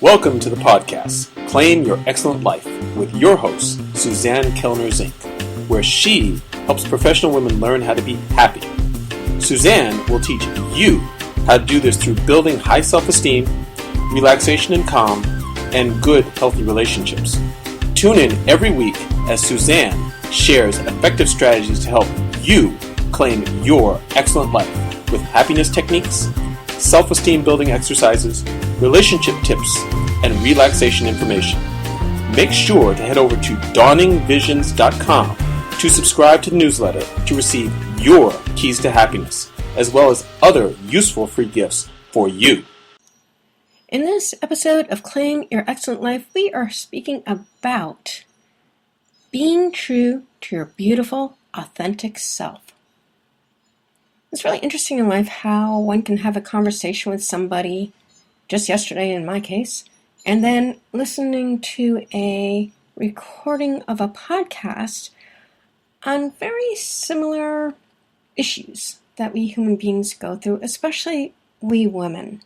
Welcome to the podcast, Claim Your Excellent Life, with your host, Suzanne Kellner-Zinck, where she helps professional women learn how to be happy. Suzanne will teach you how to do this through building high self-esteem, relaxation and calm, and good, healthy relationships. Tune in every week as Suzanne shares effective strategies to help you claim your excellent life with happiness techniques, self-esteem building exercises, relationship tips, and relaxation information. Make sure to head over to dawningvisions.com to subscribe to the newsletter to receive your keys to happiness, as well as other useful free gifts for you. In this episode of Claim Your Excellent Life, we are speaking about being true to your beautiful, authentic self. It's really interesting in life how one can have a conversation with somebody, just yesterday in my case, and then listening to a recording of a podcast on very similar issues that we human beings go through, especially we women.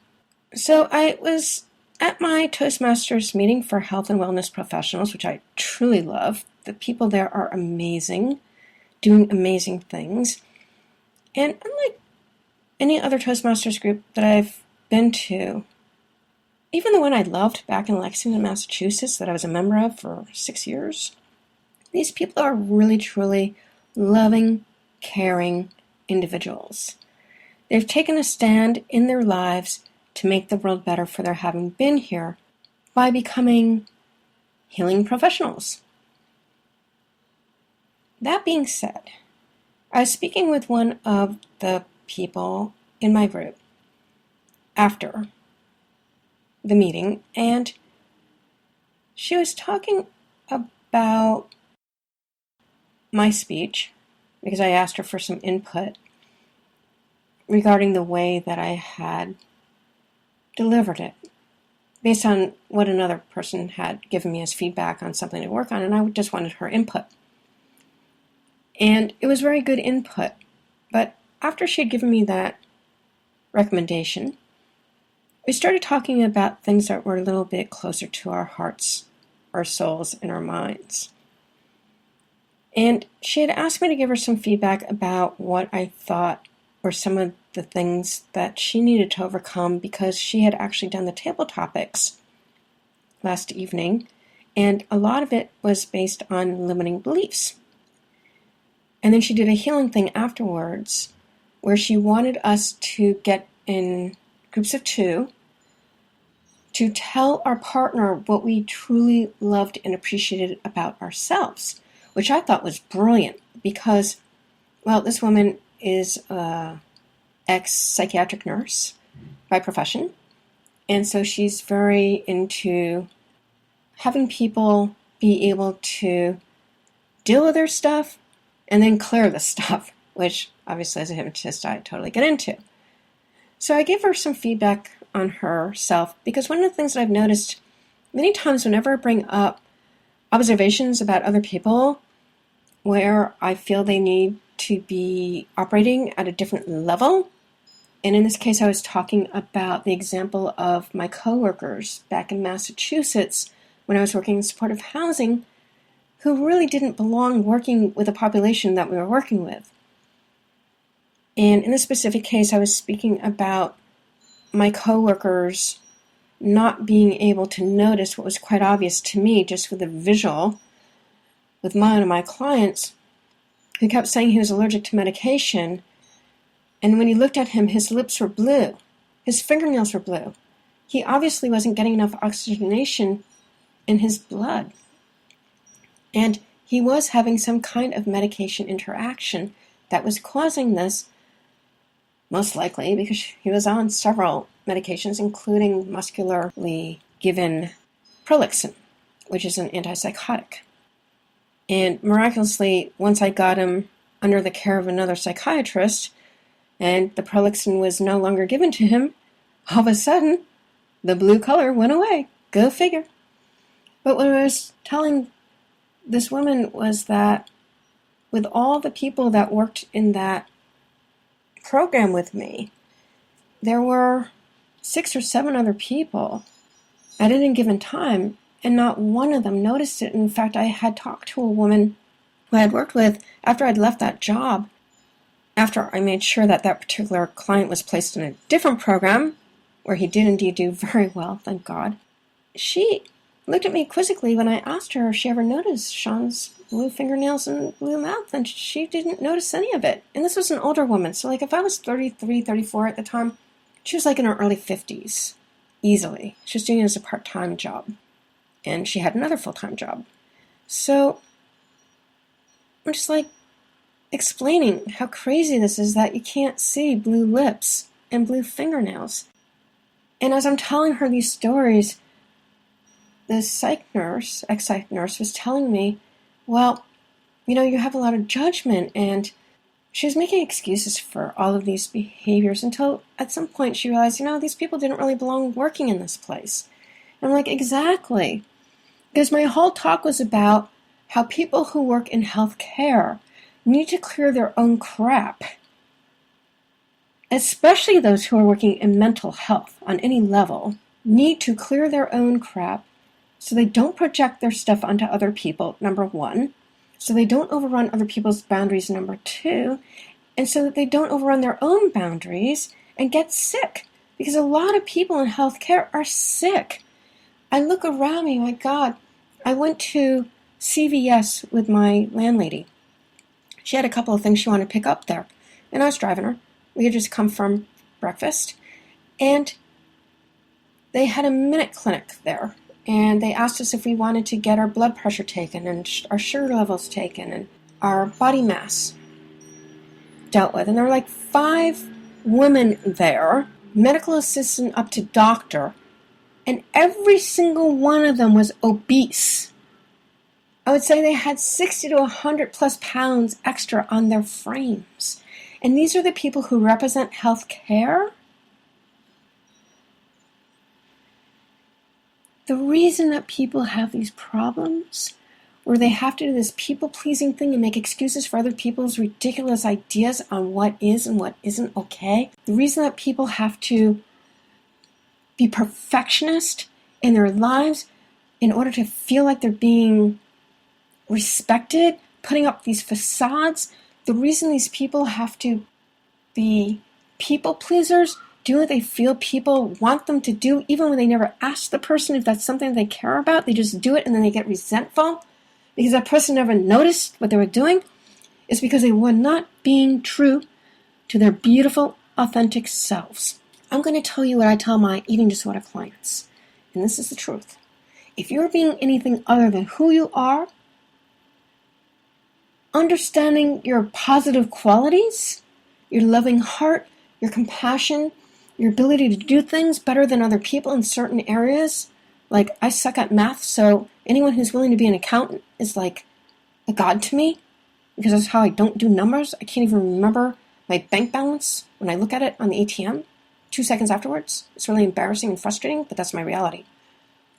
So I was at my Toastmasters meeting for health and wellness professionals, which I truly love. The people there are amazing, doing amazing things. And unlike any other Toastmasters group that I've been to, even the one I loved back in Lexington, Massachusetts, that I was a member of for 6 years, these people are really, truly loving, caring individuals. They've taken a stand in their lives to make the world better for their having been here by becoming healing professionals. That being said, I was speaking with one of the people in my group after the meeting, and she was talking about my speech because I asked her for some input regarding the way that I had delivered it based on what another person had given me as feedback on something to work on, and I just wanted her input. And it was very good input, but after she had given me that recommendation, we started talking about things that were a little bit closer to our hearts, our souls, and our minds. And she had asked me to give her some feedback about what I thought were some of the things that she needed to overcome, because she had actually done the table topics last evening, and a lot of it was based on limiting beliefs. And then she did a healing thing afterwards where she wanted us to get in groups of 2 to tell our partner what we truly loved and appreciated about ourselves, which I thought was brilliant because, well, this woman is an ex-psychiatric nurse by profession, and so she's very into having people be able to deal with their stuff and then clear the stuff, which obviously as a hypnotist I totally get into. So I gave her some feedback on herself, because one of the things that I've noticed many times whenever I bring up observations about other people where I feel they need to be operating at a different level, and in this case I was talking about the example of my coworkers back in Massachusetts when I was working in supportive housing, who really didn't belong working with the population that we were working with. And in this specific case, I was speaking about my coworkers not being able to notice what was quite obvious to me just with a visual with one of my clients who kept saying he was allergic to medication, and when he looked at him, his lips were blue, his fingernails were blue. He obviously wasn't getting enough oxygenation in his blood. And he was having some kind of medication interaction that was causing this, most likely because he was on several medications, including muscularly given prolixin, which is an antipsychotic. And miraculously, once I got him under the care of another psychiatrist, and the prolixin was no longer given to him, all of a sudden, the blue color went away. Go figure. But what I was telling this woman was that with all the people that worked in that program with me, there were 6 or 7 other people at any given time, and not one of them noticed it. In fact, I had talked to a woman who I had worked with after I'd left that job, after I made sure that that particular client was placed in a different program, where he did indeed do very well, thank God. She looked at me quizzically when I asked her if she ever noticed Sean's blue fingernails and blue mouth, and she didn't notice any of it. And this was an older woman, so like if I was 33, 34 at the time, she was like in her early 50s, easily. She was doing it as a part-time job, and she had another full-time job. So I'm just like explaining how crazy this is that you can't see blue lips and blue fingernails. And as I'm telling her these stories, the ex-psych nurse was telling me, well, you have a lot of judgment, and she was making excuses for all of these behaviors until at some point she realized, these people didn't really belong working in this place. And I'm like, exactly. Because my whole talk was about how people who work in healthcare need to clear their own crap, especially those who are working in mental health on any level, need to clear their own crap so they don't project their stuff onto other people, number one, so they don't overrun other people's boundaries, number two, and so that they don't overrun their own boundaries and get sick. Because a lot of people in healthcare are sick. I look around me, my God. I went to CVS with my landlady. She had a couple of things she wanted to pick up there, and I was driving her. We had just come from breakfast, and they had a minute clinic there. And they asked us if we wanted to get our blood pressure taken and our sugar levels taken and our body mass dealt with. And there were like 5 women there, medical assistant up to doctor, and every single one of them was obese. I would say they had 60 to 100 plus pounds extra on their frames. And these are the people who represent health care. The reason that people have these problems, where they have to do this people-pleasing thing and make excuses for other people's ridiculous ideas on what is and what isn't okay, the reason that people have to be perfectionist in their lives in order to feel like they're being respected, putting up these facades, the reason these people have to be people-pleasers, do what they feel people want them to do, even when they never ask the person if that's something they care about. They just do it and then they get resentful because that person never noticed what they were doing, is because they were not being true to their beautiful, authentic selves. I'm going to tell you what I tell my eating disorder clients, and this is the truth. If you're being anything other than who you are, understanding your positive qualities, your loving heart, your compassion, your ability to do things better than other people in certain areas. Like, I suck at math, so anyone who's willing to be an accountant is like a god to me, because that's how I don't do numbers. I can't even remember my bank balance when I look at it on the ATM 2 seconds afterwards. It's really embarrassing and frustrating, but that's my reality.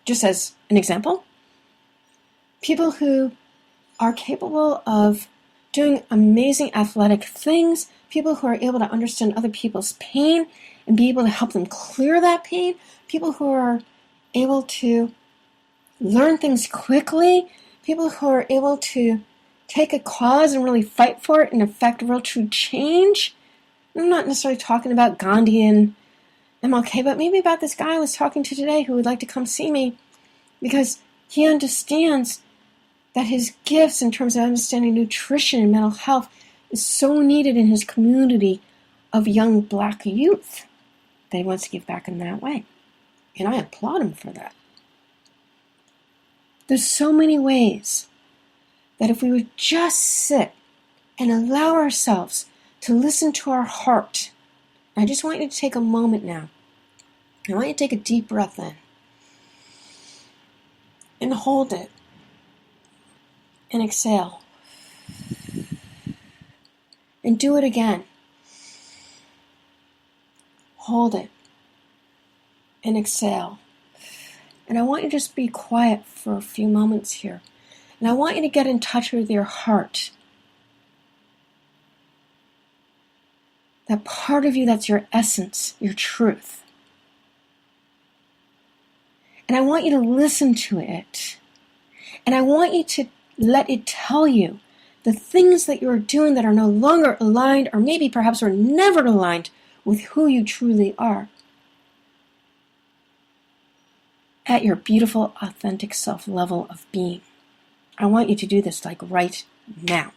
Just as an example, people who are capable of doing amazing athletic things, people who are able to understand other people's pain and be able to help them clear that pain, people who are able to learn things quickly, people who are able to take a cause and really fight for it and affect real true change. I'm not necessarily talking about Gandhi and MLK, but maybe about this guy I was talking to today who would like to come see me because he understands that his gifts in terms of understanding nutrition and mental health is so needed in his community of young black youth that he wants to give back in that way. And I applaud him for that. There's so many ways that if we would just sit and allow ourselves to listen to our heart. I just want you to take a moment now. I want you to take a deep breath in and hold it and exhale. And do it again. Hold it and exhale. And I want you to just be quiet for a few moments here. And I want you to get in touch with your heart. That part of you that's your essence, your truth. And I want you to listen to it. And I want you to let it tell you the things that you're doing that are no longer aligned, or maybe perhaps are never aligned with who you truly are at your beautiful, authentic self level of being. I want you to do this like right now.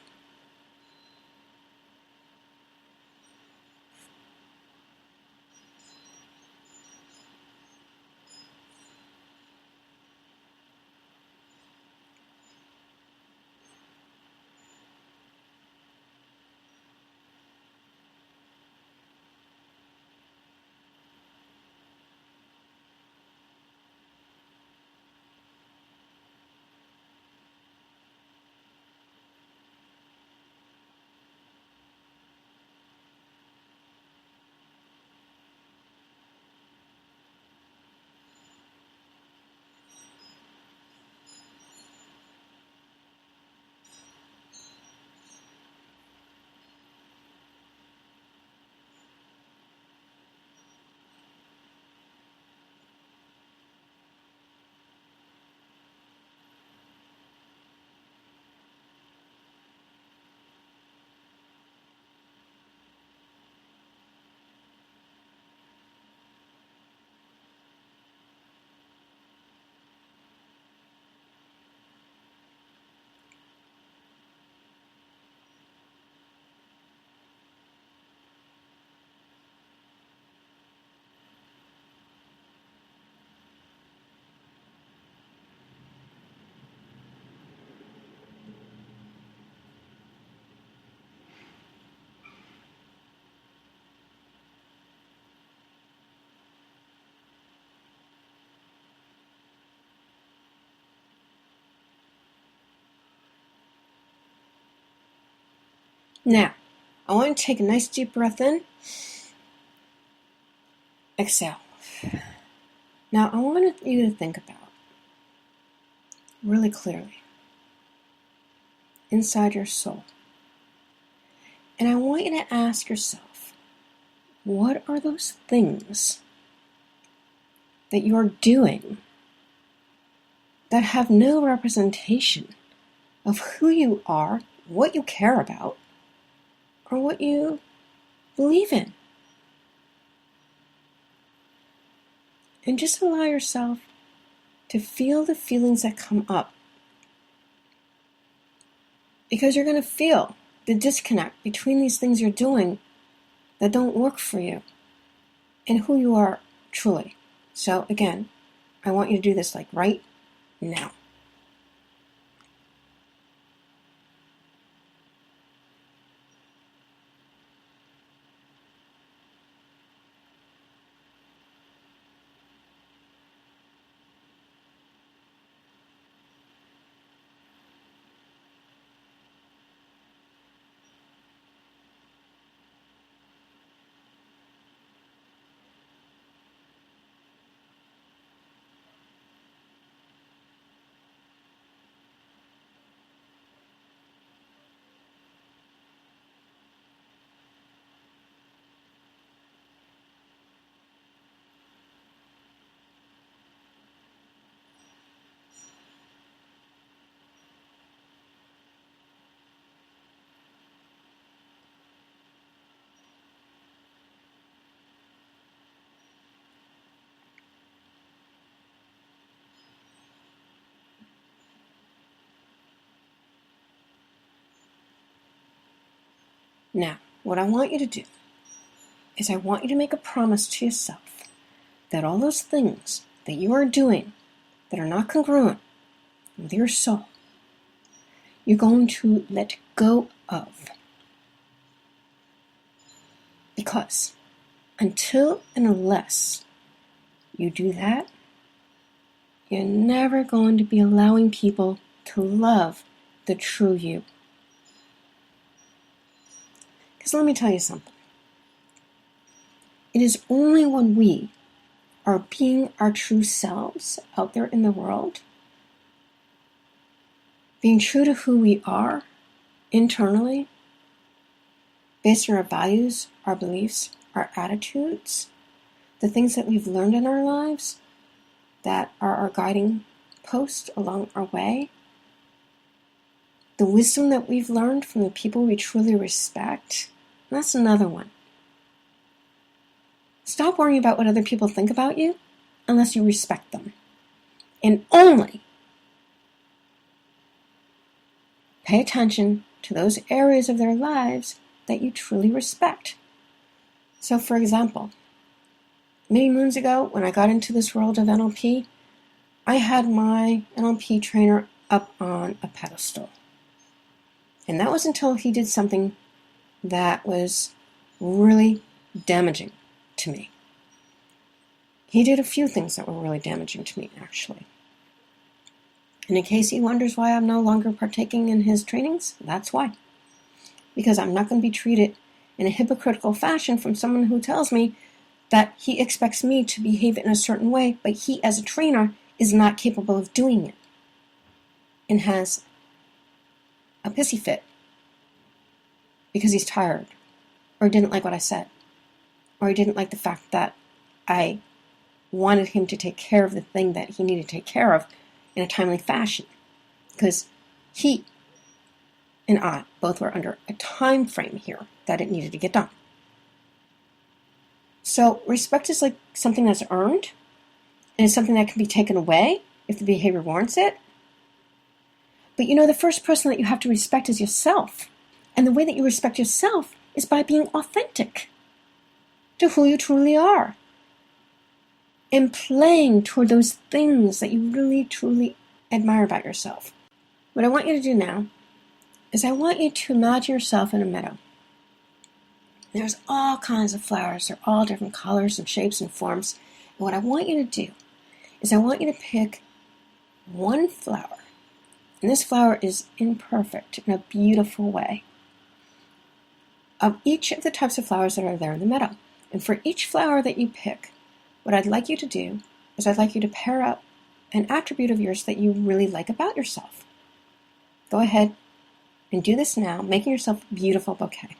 Now, I want you to take a nice deep breath in. Exhale. Now, I want you to think about really clearly inside your soul. And I want you to ask yourself, what are those things that you're doing that have no representation of who you are, what you care about, or what you believe in? And just allow yourself to feel the feelings that come up. Because you're going to feel the disconnect between these things you're doing that don't work for you and who you are truly. So again, I want you to do this like right now. Now, what I want you to do is I want you to make a promise to yourself that all those things that you are doing that are not congruent with your soul, you're going to let go of. Because until and unless you do that, you're never going to be allowing people to love the true you. Because let me tell you something. It is only when we are being our true selves out there in the world, being true to who we are internally, based on our values, our beliefs, our attitudes, the things that we've learned in our lives, that are our guiding post along our way. The wisdom that we've learned from the people we truly respect, that's another one. Stop worrying about what other people think about you unless you respect them. And only pay attention to those areas of their lives that you truly respect. So, for example, many moons ago, when I got into this world of NLP, I had my NLP trainer up on a pedestal. And that was until he did something that was really damaging to me. He did a few things that were really damaging to me, actually. And in case he wonders why I'm no longer partaking in his trainings, that's why. Because I'm not going to be treated in a hypocritical fashion from someone who tells me that he expects me to behave in a certain way, but he, as a trainer, is not capable of doing it and has a pissy fit because he's tired, or didn't like what I said, or he didn't like the fact that I wanted him to take care of the thing that he needed to take care of in a timely fashion, because he and I both were under a time frame here that it needed to get done. So respect is like something that's earned, and it's something that can be taken away if the behavior warrants it. But the first person that you have to respect is yourself. And the way that you respect yourself is by being authentic to who you truly are, and playing toward those things that you really, truly admire about yourself. What I want you to do now is I want you to imagine yourself in a meadow. There's all kinds of flowers. They're all different colors and shapes and forms. And what I want you to do is I want you to pick one flower. And this flower is imperfect in a beautiful way, of each of the types of flowers that are there in the meadow. And for each flower that you pick, what I'd like you to do is I'd like you to pair up an attribute of yours that you really like about yourself. Go ahead and do this now, making yourself a beautiful bouquet.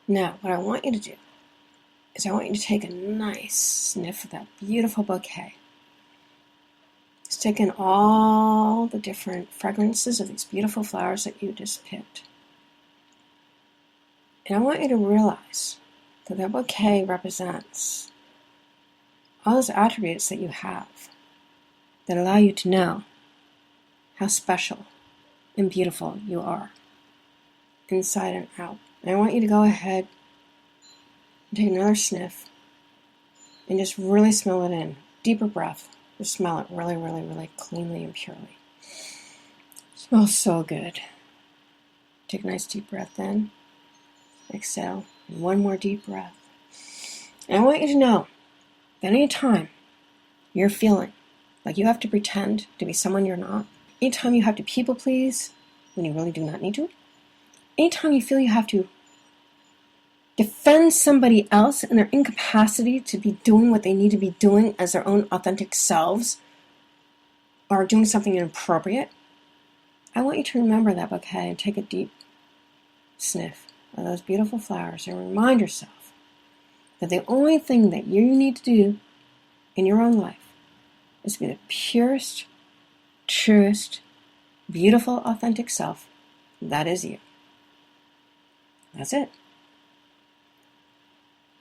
Now, what I want you to do is I want you to take a nice sniff of that beautiful bouquet. Just take in all the different fragrances of these beautiful flowers that you just picked. And I want you to realize that that bouquet represents all those attributes that you have that allow you to know how special and beautiful you are, inside and out. And I want you to go ahead and take another sniff and just really smell it in. Deeper breath. Just smell it really, really, really cleanly and purely. It smells so good. Take a nice deep breath in. Exhale. And one more deep breath. And I want you to know that any time you're feeling like you have to pretend to be someone you're not, anytime you have to people please when you really do not need to, anytime you feel you have to defend somebody else and their incapacity to be doing what they need to be doing as their own authentic selves, or doing something inappropriate, I want you to remember that bouquet and take a deep sniff of those beautiful flowers and remind yourself that the only thing that you need to do in your own life is to be the purest, truest, beautiful, authentic self. That is you. That's it.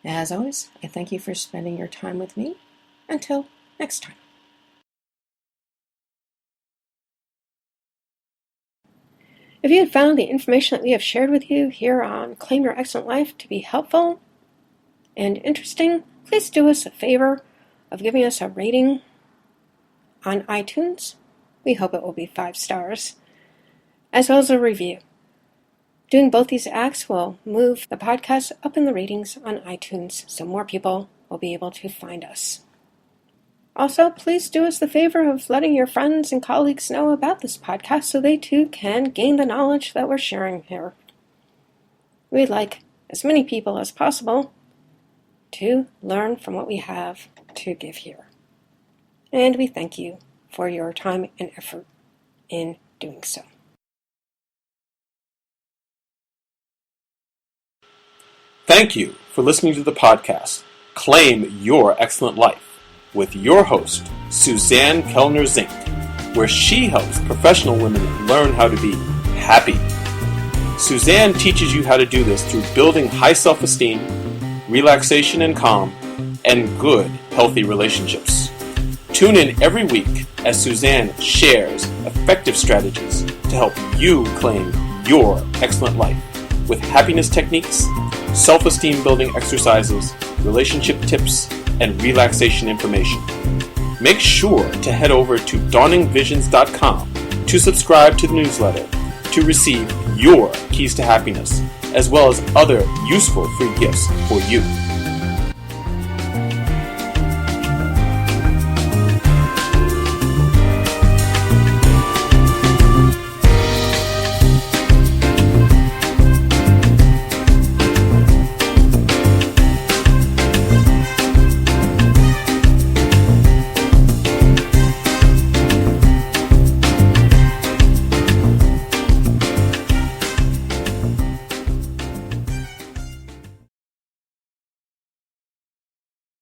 As always, I thank you for spending your time with me. Until next time. If you have found the information that we have shared with you here on Claim Your Excellent Life to be helpful and interesting, please do us a favor of giving us a rating on iTunes. We hope it will be 5 stars, as well as a review. Doing both these acts will move the podcast up in the ratings on iTunes so more people will be able to find us. Also, please do us the favor of letting your friends and colleagues know about this podcast so they too can gain the knowledge that we're sharing here. We'd like as many people as possible to learn from what we have to give here. And we thank you for your time and effort in doing so. Thank you for listening to the podcast, Claim Your Excellent Life, with your host, Suzanne Kellner-Zinck, where she helps professional women learn how to be happy. Suzanne teaches you how to do this through building high self-esteem, relaxation and calm, and good, healthy relationships. Tune in every week as Suzanne shares effective strategies to help you claim your excellent life with happiness techniques, self-esteem building exercises, relationship tips, and relaxation information. Make sure to head over to dawningvisions.com to subscribe to the newsletter to receive your keys to happiness, as well as other useful free gifts for you.